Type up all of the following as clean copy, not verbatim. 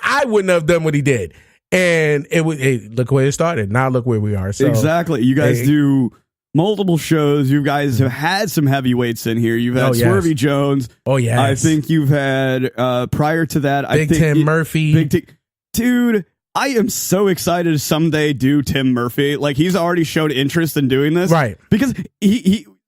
I wouldn't have done what he did. And it was look where it started. Now look where we are. So, exactly. You guys do multiple shows. You guys have had some heavyweights in here. You've had Swervy Jones. Oh, yeah. I think you've had, prior to that, Big Tim Murphy. Dude, I am so excited to someday do Tim Murphy. Like, he's already showed interest in doing this. Right. Because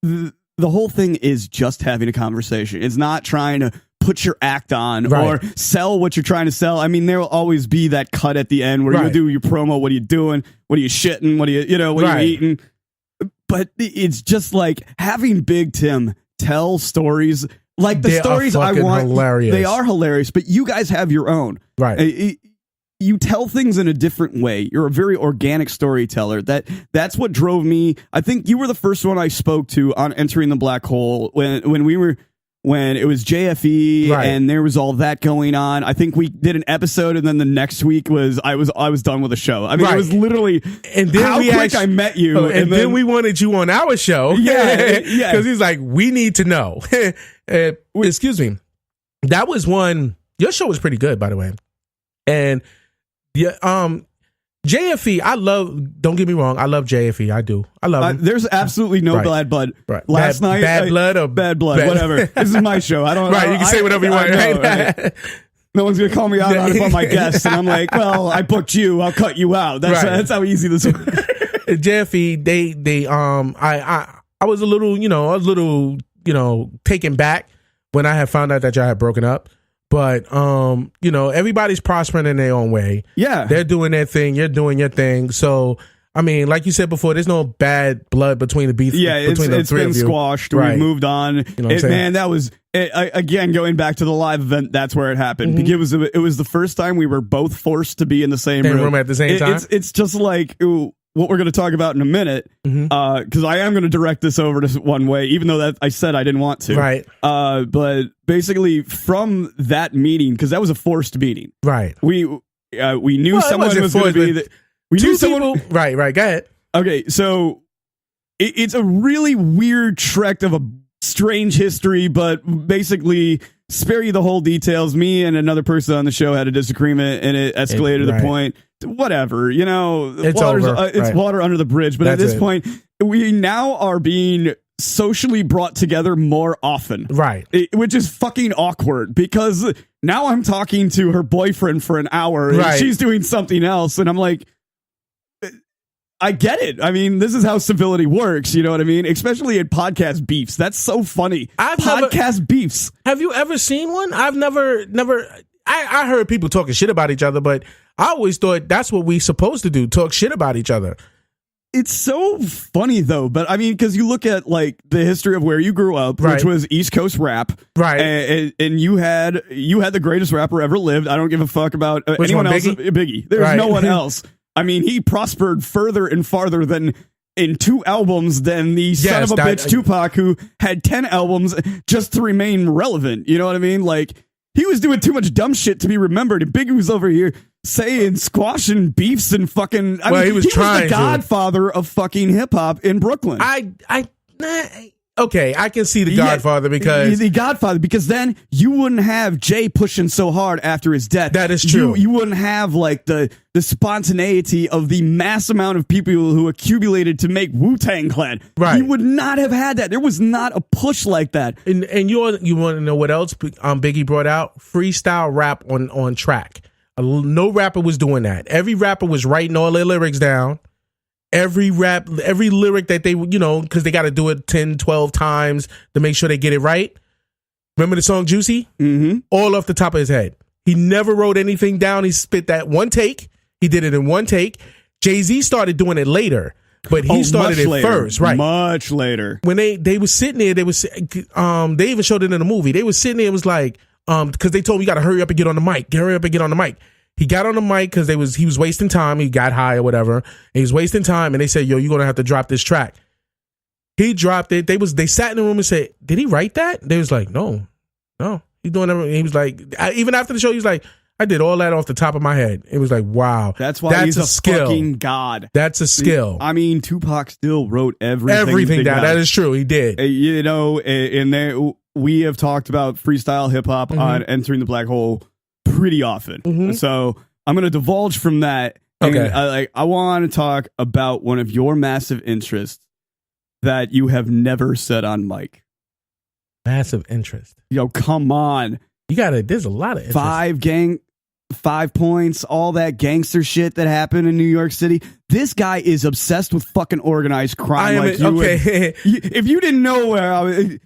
the whole thing is just having a conversation. It's not trying to put your act on or sell what you're trying to sell. I mean, there will always be that cut at the end where you do your promo. What are you doing? What are you shitting? What are what are you eating? But it's just like having Big Tim tell stories like the stories I want. Hilarious. They are hilarious, but you guys have your own. Right. You tell things in a different way. You're a very organic storyteller. That's what drove me. I think you were the first one I spoke to on Entering the Black Hole when it was JFE and there was all that going on. I think we did an episode, and then the next week was I was done with the show. I mean, it was literally and then how quick I met you, and then we wanted you on our show. Yeah, because he's like, we need to know. Excuse me. That was one. Your show was pretty good, by the way, and JFE, I love. Don't get me wrong, I love JFE. I do. I love him. There's absolutely no bad blood. Right. Last night, bad blood, whatever. This is my show. I don't. Right, you can say whatever you want. Right? No one's gonna call me out on my guests, and I'm like, well, I booked you. I'll cut you out. That's how easy this is. JFE, I was a little, taken back when I had found out that y'all had broken up. But, everybody's prospering in their own way. Yeah. They're doing their thing. You're doing your thing. So, I mean, like you said before, there's no bad blood between the beef. Yeah, between it's the three been of you. squashed. Right. We moved on. Man, that was, again, going back to the live event, that's where it happened. Mm-hmm. Because it was the first time we were both forced to be in the same room at the same time. It's just like what we're going to talk about in a minute, because I am going to direct this over to one way, even though that I said I didn't want to. Right. But basically, from that meeting, because that was a forced meeting. Right. We knew someone was going to be. We knew someone. Right. Go ahead. Okay, so it's a really weird trek of a strange history, but basically, spare you the whole details. Me and another person on the show had a disagreement, and it escalated to the point. Whatever, it's water under the bridge. But at this point, we now are being socially brought together more often. Right. Which is fucking awkward, because now I'm talking to her boyfriend for an hour, and she's doing something else, and I'm like, I get it. I mean, this is how civility works. You know what I mean? Especially in podcast beefs. That's so funny. Beefs. Have you ever seen one? I've never. I heard people talking shit about each other, but I always thought that's what we supposed to do: talk shit about each other. It's so funny though, but I mean, because you look at like the history of where you grew up, which was East Coast rap, right? And you had the greatest rapper ever lived. I don't give a fuck about anyone else. Biggie. There's no one else. I mean, he prospered further and farther than in 2 albums than the son of a bitch Tupac, who had 10 albums just to remain relevant. You know what I mean? Like, he was doing too much dumb shit to be remembered, and Biggie was over here saying squashing beefs and fucking. He was Okay, I can see the Godfather because the Godfather, because then you wouldn't have Jay pushing so hard after his death. That is true. You wouldn't have like the spontaneity of the mass amount of people who accumulated to make Wu-Tang Clan. Right. You would not have had that. There was not a push like that. And you want to know what else Biggie brought out? Freestyle rap on track. No rapper was doing that. Every rapper was writing all their lyrics down. Every lyric that they, because they got to do it 10, 12 times to make sure they get it right. Remember the song Juicy? Mm-hmm. All off the top of his head. He never wrote anything down. He spit that one take. He did it in one take. Jay-Z started doing it later, but he started it first, right? Much later. When they was sitting there, they even showed it in the movie. They was sitting there, it was like, because they told him, you got to hurry up and get on the mic. Hurry up and get on the mic. He got on the mic because he was wasting time. He got high or whatever. And he was wasting time, and they said, "Yo, you're gonna have to drop this track." He dropped it. They sat in the room and said, "Did he write that?" They was like, "No, he's doing everything." He was like, even after the show, he was like, "I did all that off the top of my head." It was like, wow, that's why he's a skill. Fucking god. That's a skill. I mean, Tupac still wrote everything down. That is true. He did. In there, we have talked about freestyle hip hop on Entering the Black Hole pretty often. So I'm going to divulge from that. Okay. And I want to talk about one of your massive interests that you have never said on mic. Massive interest. Yo, come on. There's a lot of interest. 5 points, all that gangster shit that happened in New York City. This guy is obsessed with fucking organized crime. If you didn't know where I was,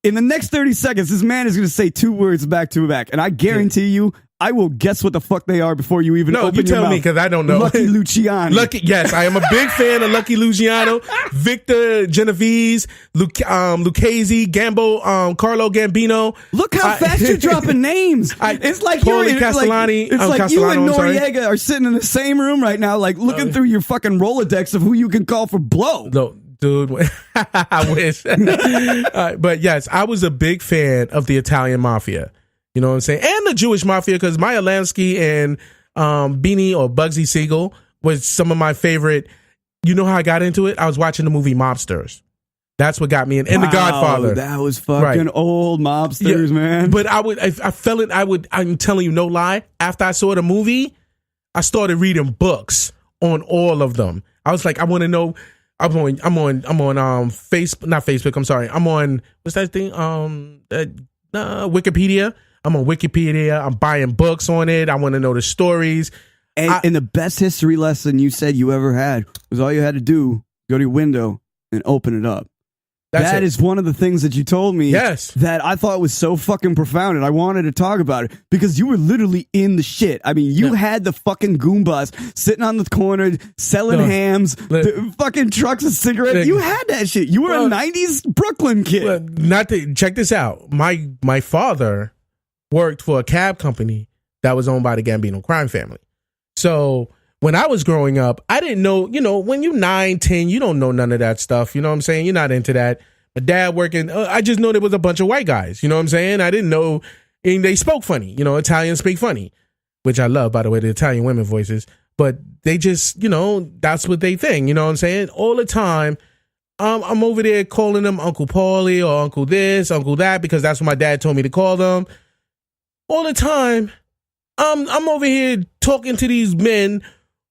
in the next 30 seconds, this man is going to say 2 words back to back. And I guarantee you, I will guess what the fuck they are before you even open your mouth. No, you tell me, because I don't know. Lucky Luciano. Yes, I am a big fan of Lucky Luciano, Victor Genovese, Lucchese, Gambo, Carlo Gambino. Look how fast you're dropping names. It's like Paulie Castellani. It's like you and Noriega are sitting in the same room right now, like looking through your fucking Rolodex of who you can call for blow. No, dude, I wish. But yes, I was a big fan of the Italian Mafia. You know what I'm saying? And the Jewish Mafia, because Meyer Lansky and Beanie or Bugsy Siegel was some of my favorite. You know how I got into it? I was watching the movie Mobsters. That's what got me in. And The Godfather. That was fucking old Mobsters, man. But I'm telling you, no lie. After I saw the movie, I started reading books on all of them. I was like, I want to know. I'm on Facebook, not Facebook. I'm sorry. I'm on, what's that thing? Wikipedia. I'm on Wikipedia. I'm buying books on it. I want to know the stories. And the best history lesson you said you ever had was all you had to do, go to your window and open it up. That is one of the things that you told me that I thought was so fucking profound, and I wanted to talk about it because you were literally in the shit. I mean, you had the fucking Goombas sitting on the corner selling hams, the fucking trucks of cigarettes. You had that shit. You were a 90s Brooklyn kid. Check this out. My father worked for a cab company that was owned by the Gambino crime family. So when I was growing up, I didn't know, when you're 9, 10, you don't know none of that stuff. You know what I'm saying? You're not into that. My dad working, I just know there was a bunch of white guys. You know what I'm saying? I didn't know, and they spoke funny. Italians speak funny, which I love, by the way, the Italian women voices. But they just, that's what they think. You know what I'm saying? All the time, I'm over there calling them Uncle Paulie or Uncle this, Uncle that, because that's what my dad told me to call them. All the time, I'm over here talking to these men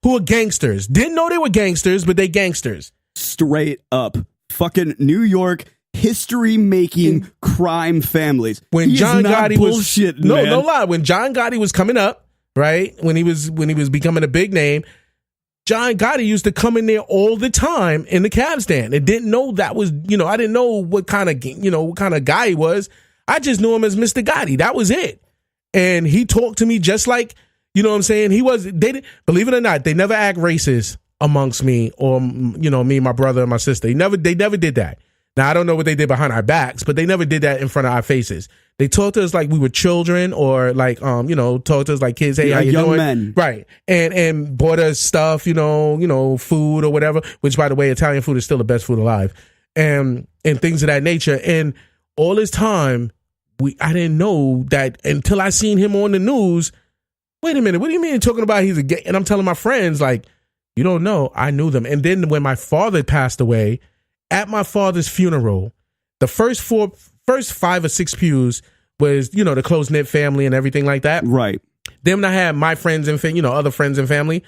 who are gangsters. Didn't know they were gangsters, but they gangsters. Straight up. Fucking New York history-making crime families. When John Gotti was... man. No lie. When John Gotti was coming up, right? When he was becoming a big name, John Gotti used to come in there all the time in the cab stand. And didn't know that was, I didn't know what kind of guy he was. I just knew him as Mr. Gotti. That was it. And he talked to me just like, you know what I'm saying? Believe it or not, they never act racist amongst me or, me and my brother and my sister. They never did that. Now, I don't know what they did behind our backs, but they never did that in front of our faces. They talked to us like we were children or like, talked to us like kids. Hey, how you doing? Men. Right. And bought us stuff, food or whatever, which by the way, Italian food is still the best food alive and things of that nature. And all this time, I didn't know that until I seen him on the news. Wait a minute, what do you mean you're talking about he's a gay? And I'm telling my friends, like, you don't know, I knew them. And then when my father passed away, at my father's funeral, the first 5 or 6 pews was, the close-knit family and everything like that. Right. Then I had my friends and, other friends and family.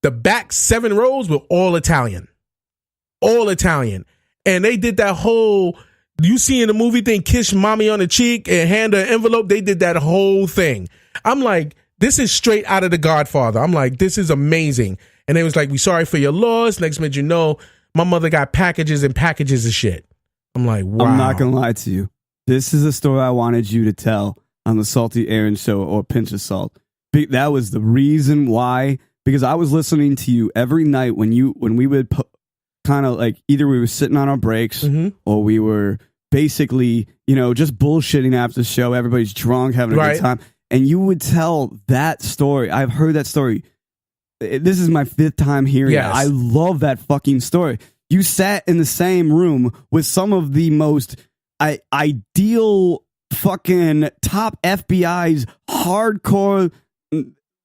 The back 7 rows were all Italian. All Italian. And they did that whole... You see in the movie thing, kiss mommy on the cheek and hand her an envelope. They did that whole thing. I'm like, this is straight out of The Godfather. I'm like, this is amazing. And they was like, we sorry for your loss. Next minute, my mother got packages and packages of shit. I'm like, wow. I'm not going to lie to you. This is a story I wanted you to tell on the Salty Aaron Show or Pinch of Salt. That was the reason why, because I was listening to you every night when we would kind of like either we were sitting on our breaks or we were basically, just bullshitting after the show. Everybody's drunk, having a good time. And you would tell that story. I've heard that story. This is my 5th time hearing it. I love that fucking story. You sat in the same room with some of the most ideal fucking top FBI's hardcore...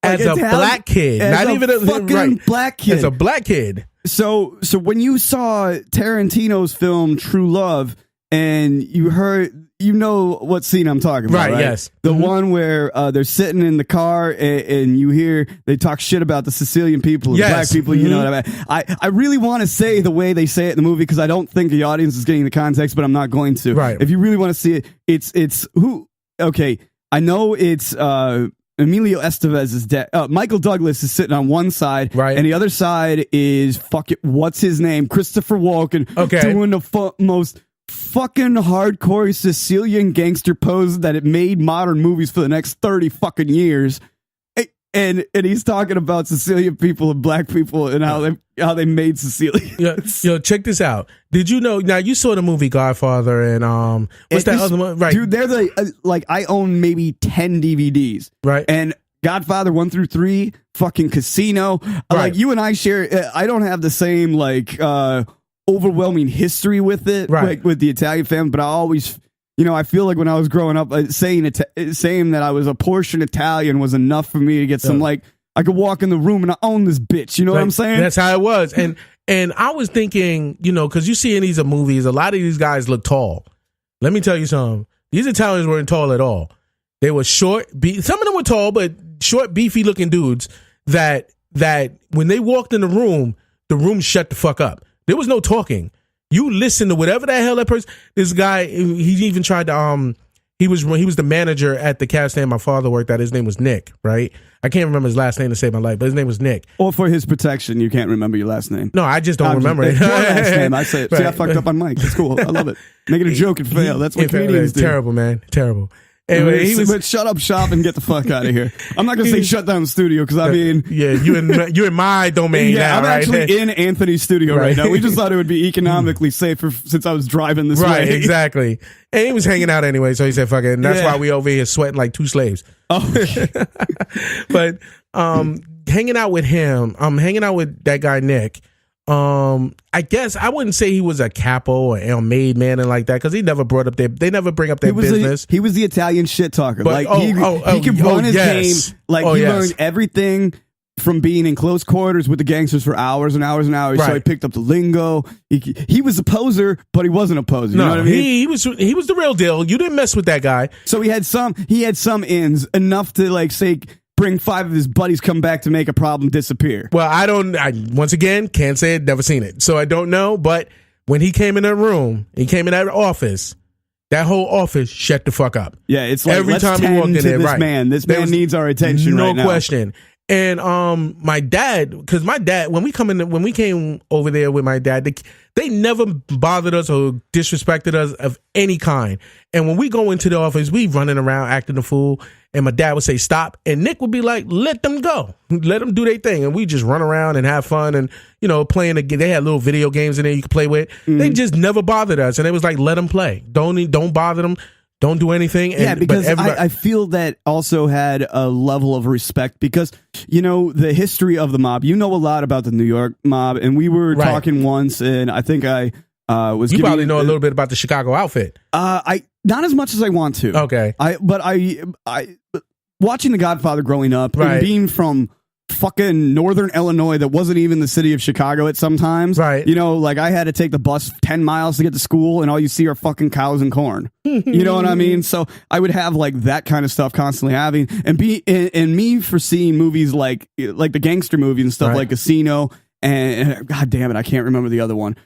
As a black kid. Not even a fucking black kid. As a black kid. So when you saw Tarantino's film True Love and you heard you know what scene I'm talking about, right? Yes. The one where they're sitting in the car and you hear they talk shit about the Sicilian people and black people. You know what I mean? I really want to say the way they say it in the movie because I don't think the audience is getting the context, but I'm not going to. Right. If you really want to see it, it's who? Okay, I know it's Emilio Estevez is dead. Michael Douglas is sitting on one side, right, and the other side is what's his name? Christopher Walken, doing the most fucking hardcore Sicilian gangster pose that it made modern movies for the next 30 fucking years. And he's talking about Sicilian people and black people and how they made Sicilians. Yo, check this out. Did you know? Now you saw the movie Godfather and what's that other one? Right, dude. They're like I own maybe 10 DVDs, right, and Godfather 1 through 3, fucking Casino. Right. Like you and I share. I don't have the same overwhelming history with it, right, like with the Italian family, but I always. I feel like when I was growing up, saying that I was a portion Italian was enough for me to get some, I could walk in the room and I own this bitch. You know what I'm saying? That's how it was. And I was thinking, because you see in these movies, a lot of these guys look tall. Let me tell you something. These Italians weren't tall at all. They were short. Some of them were tall, but short, beefy looking dudes that when they walked in the room shut the fuck up. There was no talking. You listen to whatever the hell that person. This guy, he even tried to. He was the manager at the cab stand my father worked at. His name was Nick, right? I can't remember his last name to save my life, but his name was Nick. Or for his protection, you can't remember your last name. No, I just don't remember it. Your last name, I say it. Right. See, I fucked up on Mike. It's cool. I love it. Making a joke and fail. That's what comedians do. Terrible, man. Terrible. Anyway, but shut up shop and get the fuck out of here. I'm not gonna say shut down the studio because I mean, you're in my domain now, I'm right? actually in Anthony's studio right now. We just thought it would be economically safer since I was driving this way. Right, exactly. And he was hanging out anyway, so he said, "Fuck it." And that's why we over here sweating like two slaves. Oh, but hanging out with him, hanging out with that guy Nick. I guess I wouldn't say he was a capo or made man and like that because he never brought up they never bring up their business. He was the Italian shit talker. But, he could run his game. Like he learned everything from being in close quarters with the gangsters for hours and hours and hours. Right. So he picked up the lingo. He was a poser, but he wasn't a poser. You know what I mean? He was the real deal. You didn't mess with that guy. So he had some ins enough to say. Bring 5 of his buddies come back to make a problem disappear. Well, I once again can't say it, never seen it, so I don't know. But when he came in that room, he came in that office. That whole office shut the fuck up. Yeah, it's like every time he walked in there, this man needs our attention. No right now. question. And my dad, because my dad, when we came over there with my dad, they never bothered us or disrespected us of any kind. And when we go into the office, we running around acting a fool. And my dad would say, stop. And Nick would be like, let them go. Let them do their thing. And we just run around and have fun and, playing again. They had little video games in there you could play with. Mm-hmm. They just never bothered us. And it was like, let them play. Don't bother them. Don't do anything. Yeah, because I feel that also had a level of respect because, the history of the mob, a lot about the New York mob. And we were talking once and I think I was. You probably know a little bit about the Chicago outfit. Not as much as I want to. Okay. But watching The Godfather growing up and being from fucking northern Illinois that wasn't even the city of Chicago at sometimes. Right. I had to take the bus 10 miles to get to school and all you see are fucking cows and corn. You know what I mean? So I would have that kind of stuff constantly having and me for seeing movies like the gangster movies and stuff like Casino and God damn it, I can't remember the other one.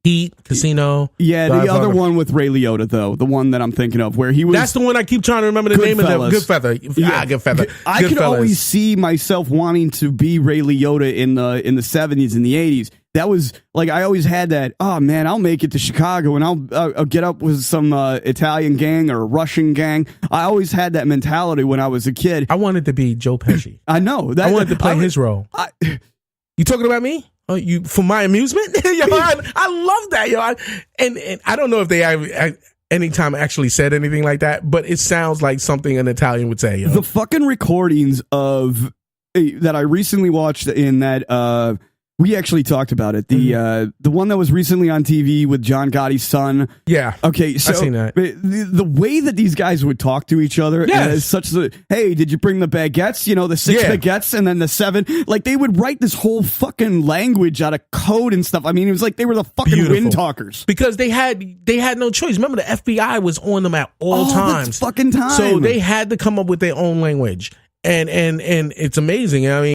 Heat, Casino. Yeah, the other one with Ray Liotta, though. The one that I'm thinking of, where he was. That's the one I keep trying to remember the name of. Goodfellas. Yeah, Goodfellas. I could always see myself wanting to be Ray Liotta in the 70s and the 80s. That was I always had that. Oh man, I'll make it to Chicago and I'll get up with some Italian gang or a Russian gang. I always had that mentality when I was a kid. I wanted to be Joe Pesci. I know. I wanted to play his role. You talking about me? Oh, you for my amusement? Yo, I love that, yo. And I don't know if they anytime actually said anything like that, but it sounds like something an Italian would say. Yo. The fucking recordings of that I recently watched in that We actually talked about it. The one that was recently on TV with John Gotti's son. Yeah. Okay, so I've seen that. The way that these guys would talk to each other is such the, hey, did you bring the baguettes? You know, the 6 baguettes and then the 7. Like, they would write this whole fucking language out of code and stuff. I mean, it was like they were the fucking wind talkers. Because they had no choice. Remember, the FBI was on them at all times. Fucking time. So they had to come up with their own language. And it's amazing. I mean,